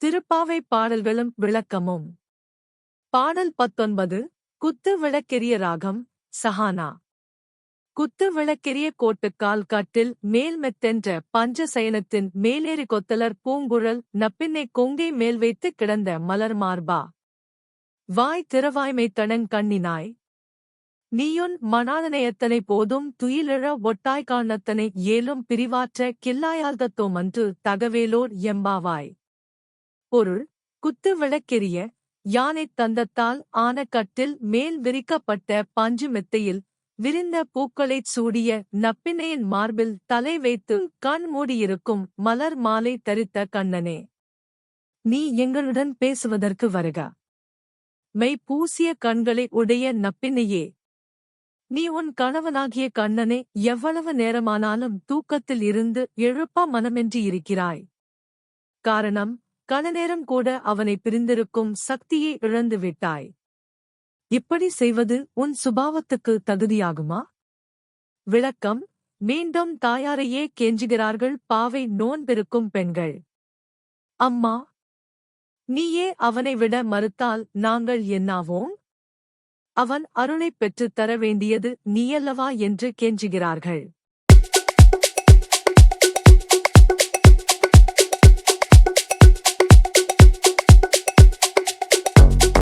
திருப்பாவை பாடல்களும் விளக்கமும். பாடல் 19. குத்து விளக்கெரிய ராகம். சஹானா. குத்து விளக்கெரிய கோட்டுக்கால் கட்டில் மேல்மெத்தென்ற பஞ்ச சயனத்தின் மேலேறி கொத்தலர் பூங்குழல் நப்பின்னை கொங்கை மேல் வைத்து கிடந்த மலர் மார்பா. வாய் திறவாய்மை தனங் கண்ணினாய். நீயொன் மணாதனையத்தனை போதும் துயிலிழ ஒட்டாய்காணத்தனை ஏலும் பிரிவாற்ற கில்லாயால்தத்தோமன்று தகவேலோர் எம்பாவாய். பொருள்: குத்து விளக்கெரிய யானைத் தந்தத்தால் ஆன கட்டில் மேல் விரிக்கப்பட்ட பஞ்சு மெத்தையில் விரிந்த பூக்களைச் சூடிய நப்பின்னையின் மார்பில் தலை வைத்து கண் மூடியிருக்கும் மலர் மாலை தரித்த கண்ணனே, நீ எங்களுடன் பேசுவதற்கு வருக. மெய் பூசிய கண்களை உடைய நப்பின்னையே, நீ உன் கணவனாகிய கண்ணனை எவ்வளவு நேரமானாலும் தூக்கத்தில் இருந்து எழுப்ப மனமின்றி இருக்கிறாய். காரணம், கணநேரம் கூட அவனை பிரிந்திருக்கும் சக்தியை இழந்து விட்டாய். இப்படி செய்வது உன் சுபாவத்துக்கு தகுதியாகுமா? விளக்கம்: மீண்டும் தாயாரையே கெஞ்சுகிறார்கள் பாவை நோன்பிருக்கும் பெண்கள். அம்மா, நீயே அவனை விட மறுத்தால் நாங்கள் என்னாவோம்? அவன் அருளைப் பெற்றுத் தர வேண்டியது நீயல்லவா என்று கெஞ்சுகிறார்கள்.